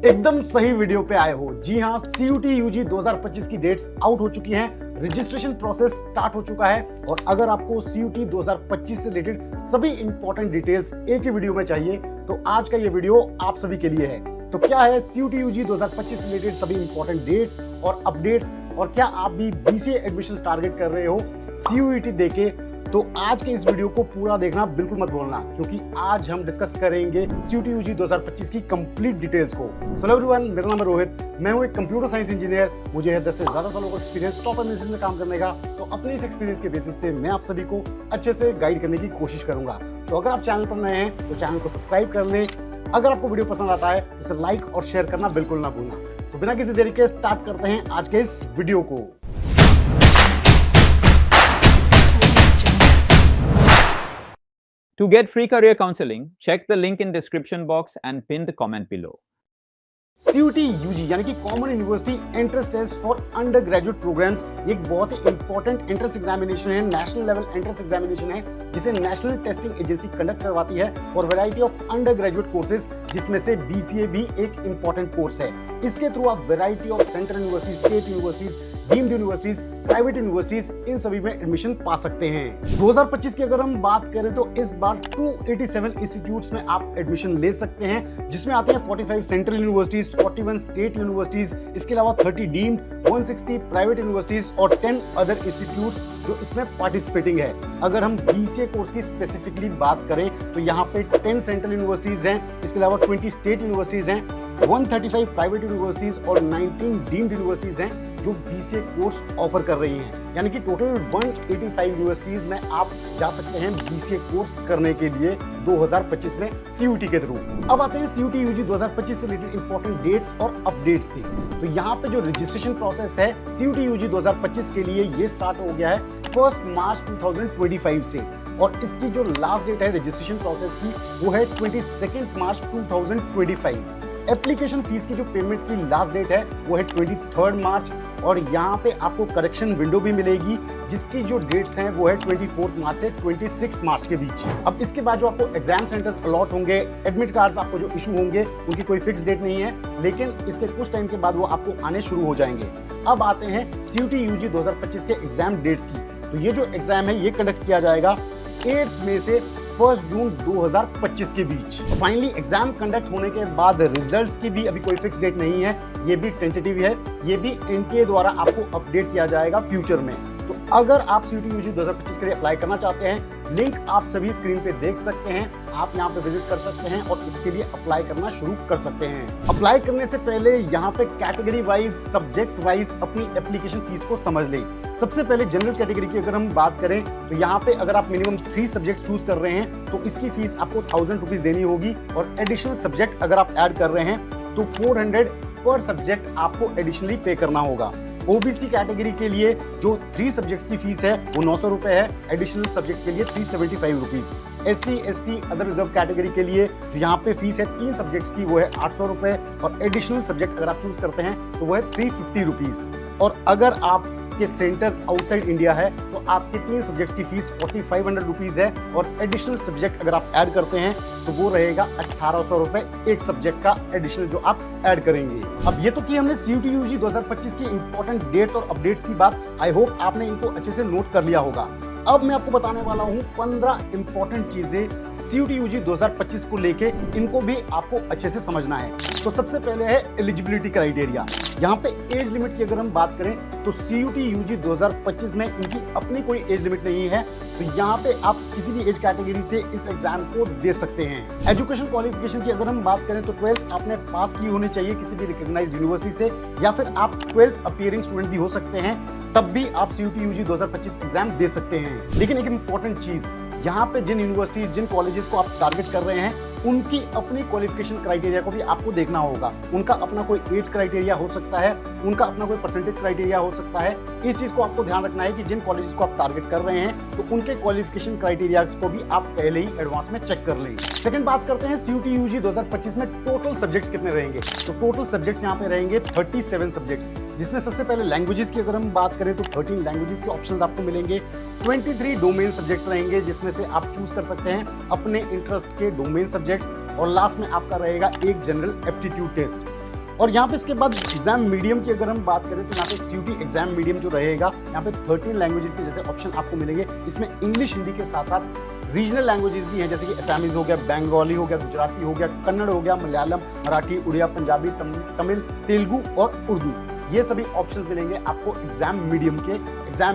एकदम सही वीडियो पे आए हो। जी हाँ, CUT UG 2025 की डेट्स आउट हो चुकी हैं, रजिस्ट्रेशन प्रोसेस स्टार्ट हो चुका है और अगर आपको CUT 2025 से रिलेटेड सभी इंपॉर्टेंट डिटेल्स एक ही वीडियो में चाहिए तो आज का ये वीडियो आप सभी के लिए है। तो क्या है CUT UG 2025 से रिलेटेड सभी इंपॉर्टेंट डेट्स और अपडेट्स, और क्या आप भी BCA एडमिशन टारगेट कर रहे हो CUET देके, तो आज के इस वीडियो को पूरा देखना बिल्कुल मत भूलना, क्योंकि आज हम डिस्कस करेंगे CUT UG 2025 की कंप्लीट डिटेल्स को। हेलो एवरीवन, मेरा नाम है रोहित, मैं हूं एक कंप्यूटर साइंस इंजीनियर। मुझे है 10 से ज्यादा सालों का एक्सपीरियंस टॉप एमएनसीज में काम करने का। तो अपने इस एक्सपीरियंस के बेसिस पे मैं आप सभी को अच्छे से गाइड करने की कोशिश करूंगा। तो अगर आप चैनल पर नए हैं तो चैनल को सब्सक्राइब कर लें। अगर आपको वीडियो पसंद आता है तो इसे लाइक और शेयर करना बिल्कुल ना भूलना। तो बिना किसी देरी के स्टार्ट करते हैं आज के इस वीडियो को। To get free career counseling, check the link in description box and pin the comment below. CUT UG यानी कि common university entrance test for undergraduate programmes, ये एक बहुत ही इंपॉर्टेंट एंट्रेंस एग्जामिनेशन है, नेशनल लेवल एंट्रेंस एग्जामिनेशन है, जिसे national testing agency conduct करवाती है for variety of undergraduate courses, जिसमें से BCA भी एक इंपॉर्टेंट कोर्स है। इसके थ्रू आप variety of central universities, state universities, deemed universities, private universities, इन सभी में एडमिशन पा सकते हैं। 2025 की अगर हम बात करें तो इस बार 287 इंस्टीट्यूट्स में आप एडमिशन ले सकते हैं, जिसमें आते हैं 45 सेंट्रल यूनिवर्सिटीज, 41 स्टेट यूनिवर्सिटीज, इसके अलावा 30 डीम्ड, 160 प्राइवेट यूनिवर्सिटीज और 10 अदर इंस्टीट्यूट्स जो इसमें पार्टिसिपेटिंग है। अगर हम BCA कोर्स की स्पेसिफिकली बात करें तो यहाँ पे 10 सेंट्रल यूनिवर्सिटीज हैं, इसके अलावा 20 स्टेट यूनिवर्सिटीज हैं, 135 प्राइवेट यूनिवर्सिटीज और 19 डीम्ड यूनिवर्सिटीज हैं जो BCA कोर्स ऑफर कर रही हैं। यानी कि टोटल 185 यूनिवर्सिटीज में आप जा सकते हैं BCA कोर्स करने के लिए 2025 में CUT के थ्रू। अब आते हैं CUT UG 2025 से रिलेटेड इंपॉर्टेंट डेट्स और अपडेट्स की। तो यहाँ पे जो रजिस्ट्रेशन प्रोसेस है CUT UG 2025 के लिए ये स्टार्ट हो गया है 1 मार्च 2025 से, और इसकी जो लास्ट डेट है रजिस्ट्रेशन प्रोसेस की वो है 22 मार्च 2025। एप्लीकेशन फीस की जो पेमेंट की लास्ट डेट है वो है 23 मार्च, और यहाँ पे आपको करेक्शन विंडो भी मिलेगी जिसकी जो डेट्स हैं वो है 24 मार्च से 26 मार्च के बीच। अब इसके बाद जो आपको एग्जाम सेंटर्स अलॉट होंगे, एडमिट कार्ड्स आपको जो इशू होंगे, उनकी कोई फिक्स डेट नहीं है, लेकिन इसके कुछ टाइम के बाद वो आपको आने शुरू हो जाएंगे। अब आते हैं CUT UG 2025 के एग्जाम डेट्स की। तो ये जो एग्जाम है ये कंडक्ट किया जाएगा 8 मई से 1 जून 2025 के बीच। फाइनली एग्जाम कंडक्ट होने के बाद रिजल्ट्स की भी अभी कोई फिक्स डेट नहीं है, ये भी टेंटेटिव है, ये भी NTA द्वारा आपको अपडेट किया जाएगा फ्यूचर में। तो अगर आप CUT UG 2025 के लिए अप्लाई करना चाहते हैं, लिंक आप सभी स्क्रीन पे देख सकते हैं, आप यहाँ पे विजिट कर सकते हैं और इसके लिए अप्लाई करना शुरू कर सकते हैं। अप्लाई करने से पहले यहाँ पे कैटेगरी वाइज, सब्जेक्ट वाइज अपनी एप्लीकेशन फीस को समझ लें। सबसे पहले जनरल कैटेगरी की अगर हम बात करें तो यहाँ पे अगर आप मिनिमम 3 सब्जेक्ट चूज कर रहे हैं तो इसकी फीस आपको 1000 रुपीज देनी होगी, और एडिशनल सब्जेक्ट अगर आप ऐड कर रहे हैं तो 400 पर सब्जेक्ट आपको एडिशनली पे करना होगा। OBC कैटेगरी के लिए जो 3 सब्जेक्ट्स की फीस है वो 900 रुपए है, एडिशनल सब्जेक्ट के लिए 375 rupees. SC ST other reserve category के लिए जो यहाँ पे फीस है 3 सब्जेक्ट्स की वो है 800 रुपए, और एडिशनल सब्जेक्ट अगर आप चूज करते हैं तो वो है 350 रुपीज। और अगर आप के सेंटर्स आउटसाइड इंडिया है तो आपके 3 सब्जेक्ट्स की फीस 4500 रुपीज है, और एडिशनल सब्जेक्ट अगर आप ऐड करते हैं तो वो रहेगा 1800 रुपए एक सब्जेक्ट का एडिशनल जो आप ऐड करेंगे। अब ये तो की हमने CUT UG 2025 की इंपॉर्टेंट डेट्स और अपडेट्स की बात। आई होप आपने इनको अच्छे से नोट कर लिया होगा। अब मैं आपको बताने वाला हूँ 15 इंपॉर्टेंट चीजें CUT UG 2025 को लेके, इनको भी आपको अच्छे से समझना है। तो सबसे पहले है एलिजिबिलिटी क्राइटेरिया। यहाँ पे एज लिमिट की अगर हम बात करें तो CUT UG 2025 में इनकी अपनी कोई एज लिमिट नहीं है, तो यहाँ पे आप किसी भी एज कैटेगरी से इस एग्जाम को दे सकते हैं। एजुकेशन क्वालिफिकेशन की अगर हम बात करें तो 12th आपने पास की होनी चाहिए किसी भी रिकॉग्नाइज्ड यूनिवर्सिटी से, या फिर आप 12th अपीयरिंग स्टूडेंट भी हो सकते हैं, तब भी आप CUT UG 2025 एग्जाम दे सकते हैं। लेकिन एक इंपॉर्टेंट चीज, यहाँ पे जिन यूनिवर्सिटीज, जिन कॉलेजेस को आप टारगेट कर रहे हैं, उनकी अपनी क्वालिफिकेशन क्राइटेरिया को भी आपको देखना होगा। उनका अपना कोई एज क्राइटेरिया हो सकता है, उनका अपना कोई परसेंटेज क्राइटेरिया हो सकता है। इस चीज को आपको ध्यान रखना है कि जिन कॉलेजेस को आप टारगेट कर रहे हैं तो उनके क्वालिफिकेशन क्राइटेरिया को भी आप पहले ही एडवांस में चेक कर लें। सेकंड बात करते हैं CUT UG 2025 में टोटल सब्जेक्ट्स कितने रहेंगे। तो टोटल सब्जेक्ट्स यहाँ पे रहेंगे 37 सब्जेक्ट्स, जिसमें सबसे पहले लैंग्वेजेस की अगर हम बात करें तो 13 लैंग्वेजेस के ऑप्शंस आपको मिलेंगे। 23 डोमेन सब्जेक्ट्स रहेंगे जिसमें से आप चूज कर सकते हैं अपने इंटरेस्ट के डोमेन सब्जेक्ट्स, और लास्ट में आपका रहेगा एक जनरल एप्टीट्यूड टेस्ट। और यहाँ पे इसके बाद एग्जाम मीडियम की अगर हम बात करें तो यहाँ पे CUET एग्जाम मीडियम जो रहेगा, यहाँ पे 13 लैंग्वेजेस के जैसे ऑप्शन आपको मिलेंगे। इसमें इंग्लिश, हिंदी के साथ साथ रीजनल लैंग्वेजेस भी हैं, जैसे कि असमीज हो गया, बंगाली हो गया, गुजराती हो गया, कन्नड़ हो गया, मलयालम, मराठी, उड़िया, पंजाबी, तमिल, तेलुगु और उर्दू। ये सभी ऑप्शंस मिलेंगे आपको एग्जाम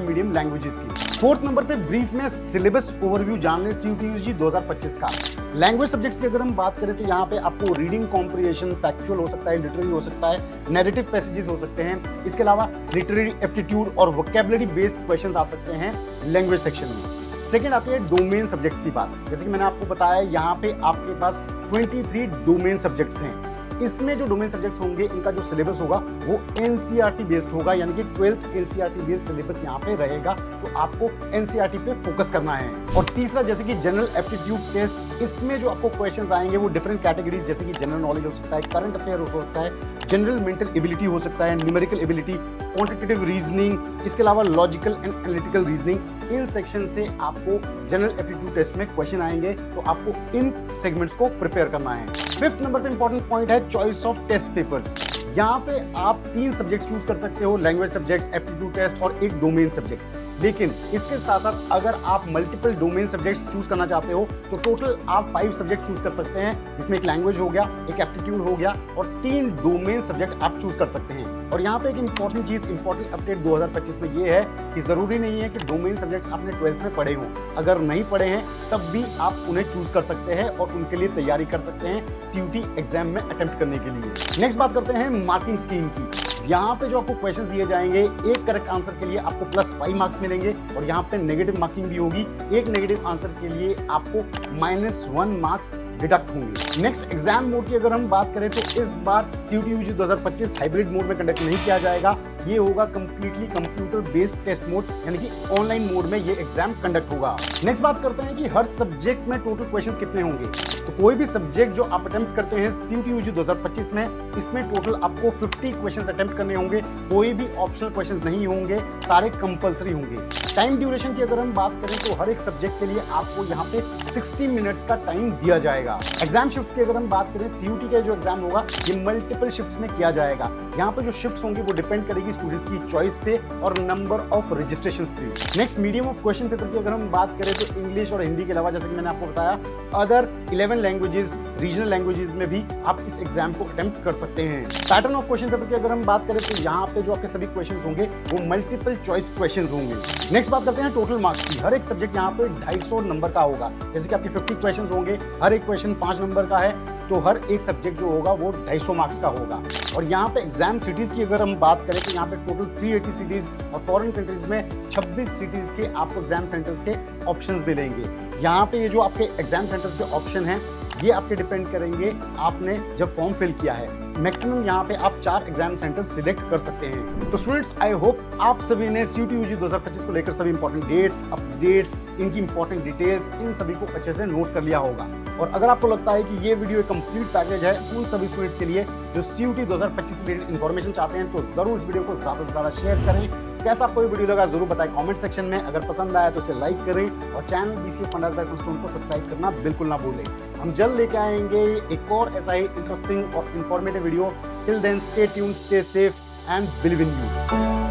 मीडियम लैंग्वेजेस की। फोर्थ नंबर पे ब्रीफ में सिलेबस ओवरव्यू जान लें CUET UG 2025 का। लैंग्वेज सब्जेक्ट्स की अगर हम बात करें तो यहाँ पे आपको रीडिंग कॉम्प्रिहेंशन, फैक्चुअल हो सकता है, लिटरेरी हो सकता है, नैरेटिव पैसेजेस हो सकते हैं। इसके अलावा लिटरेरी एप्टीट्यूड और वोकैबुलरी बेस्ड क्वेश्चंस आ सकते हैं लैंग्वेज सेक्शन में। सेकंड आती है डोमेन सब्जेक्ट्स की बात। जैसे कि मैंने आपको बताया, यहाँ पे आपके पास 23 डोमेन सब्जेक्ट्स हैं। इसमें जो डोमेन सब्जेक्ट्स होंगे, इनका जो सिलेबस होगा वो NCERT बेस्ड होगा, यानी कि 12th NCERT बेस्ड सिलेबस यहाँ पे रहेगा, तो आपको NCERT पे फोकस करना है। और तीसरा, जैसे कि जनरल एप्टीट्यूड टेस्ट, इसमें जो आपको क्वेश्चंस आएंगे वो डिफरेंट कैटेगरीज, जैसे कि जनरल नॉलेज हो सकता है, करंट अफेयर हो सकता है, जनरल मेंटल एबिलिटी हो सकता है, न्यूमेरिकल एबिलिटी, क्वांटिटेटिव रीजनिंग, इसके अलावा logical and analytical reasoning. In section से आपको जनरल एप्टीट्यूड टेस्ट में क्वेश्चन आएंगे, तो आपको इन सेगमेंट्स को प्रिपेयर करना है। फिफ्थ नंबर पे इंपॉर्टेंट पॉइंट है चॉइस ऑफ टेस्ट पेपर्स। यहाँ पे आप 3 सब्जेक्ट चूज कर सकते हो, लैंग्वेज सब्जेक्ट्स, एप्टीट्यूड टेस्ट और एक डोमेन सब्जेक्ट। लेकिन इसके साथ साथ अगर आप मल्टीपल डोमेन सब्जेक्ट्स चूज करना चाहते हो तो टोटल आप 5 सब्जेक्ट चूज कर सकते हैं। इसमें एक लैंग्वेज हो गया, एक एप्टीट्यूड हो गया और 3 डोमेन सब्जेक्ट आप चूज कर सकते हैं। और यहाँ पे एक इंपॉर्टेंट अपडेट 2025 में ये है कि जरूरी नहीं है कि डोमेन सब्जेक्ट्स आपने 12th में पढ़े हों। अगर नहीं पढ़े हैं तब भी आप उन्हें चूज कर सकते हैं और उनके लिए तैयारी कर सकते हैं CUET एग्जाम में अटेम्प्ट करने के लिए। नेक्स्ट बात करते हैं मार्किंग स्कीम की। यहाँ पे जो आपको क्वेश्चंस दिए जाएंगे, एक करेक्ट आंसर के लिए आपको +5 मार्क्स मिलेंगे और यहाँ पे नेगेटिव मार्किंग भी होगी। एक नेगेटिव आंसर के लिए आपको -1 मार्क्स डिडक्ट होंगे। नेक्स्ट, एग्जाम मोड की अगर हम बात करें तो इस बार CUET UG 2025 हाइब्रिड मोड में कंडक्ट नहीं किया जाएगा। ये होगा completely computer based test mode, यानी कि ऑनलाइन मोड में ये एग्जाम कंडक्ट होगा। नेक्स्ट बात करते हैं कि हर सब्जेक्ट में टोटल क्वेश्चंस कितने होंगे। तो कोई भी सब्जेक्ट जो आप अटेम्प्ट करते हैं CUET UG 2025 में, इसमें टोटल आपको 50 क्वेश्चंस अटेम्प्ट करने होंगे। कोई भी ऑप्शनल क्वेश्चंस नहीं होंगे, सारे कंपलसरी होंगे। टाइम ड्यूरेशन की अगर हम बात करें तो हर एक सब्जेक्ट के लिए आपको यहाँ पे 60 मिनट्स का टाइम दिया जाएगा। एग्जाम शिफ्ट्स की अगर हम बात करें, CUET का जो एग्जाम होगा ये मल्टीपल शिफ्ट्स में किया जाएगा। यहाँ पे जो शिफ्ट्स होंगी वो डिपेंड करेगी स्टूडेंट्स की चॉइस पे और नंबर ऑफ रजिस्ट्रेशंस पे। Next, medium of question paper की अगर हम बात करें तो इंग्लिश और हिंदी के अलावा, जैसे कि मैंने आपको बताया, अदर 11 लैंग्वेजेस, रीजनल लैंग्वेजेस में भी आप इस एग्जाम को अटेम्प्ट कर सकते हैं। पैटर्न ऑफ क्वेश्चन पेपर की अगर हम बात करें तो यहाँ पे जो आपके सभी क्वेश्चंस होंगे वो मल्टीपल चॉइस क्वेश्चंस होंगे। नेक्स्ट बात करते हैं टोटल मार्क्स की। हर एक सब्जेक्ट यहाँ पे 250 नंबर का होगा। जैसे कि आपके 50 क्वेश्चंस होंगे, हर एक क्वेश्चन 5 नंबर का है, तो हर एक सब्जेक्ट जो होगा वो 250 मार्क्स का होगा। और यहाँ पे एग्जाम सिटीज की अगर हम बात करें तो यहाँ पे टोटल 380 सिटीज और फॉरेन कंट्रीज में 26 सिटीज के आपको एग्जाम सेंटर्स के ऑप्शंस मिलेंगे। यहाँ पे ये जो आपके एग्जाम सेंटर्स के ऑप्शन हैं ये आपके डिपेंड करेंगे आपने जब फॉर्म फिल किया है। मैक्सिमम यहाँ पे आप 4 एग्जाम सेंटर्स सिलेक्ट कर सकते हैं। तो स्टूडेंट्स, आई होप आप सभी ने CUET UG 2025 को लेकर सभी इंपॉर्टेंट डेट्स, अपडेट्स, इनकी इंपॉर्टेंट डिटेल्स, इन सभी को अच्छे से नोट कर लिया होगा। और अगर आपको लगता है कि ये वीडियो एक कंप्लीट पैकेज है उन सभी स्टूडेंट्स के लिए जो CUET 2025 से रिलेटेड इन्फॉर्मेशन चाहते हैं, तो जरूर इस वीडियो को ज़्यादा से ज़्यादा शेयर करें। कैसा आपको ये वीडियो लगा जरूर बताएं कमेंट सेक्शन में। अगर पसंद आया तो इसे लाइक करें और channel BCA fundas bye Sunstone को सब्सक्राइब करना बिल्कुल ना भूलें। हम जल्द लेके आएंगे एक और ऐसा ही इंटरेस्टिंग और informative video. Till then, stay tuned, stay safe and believe in you.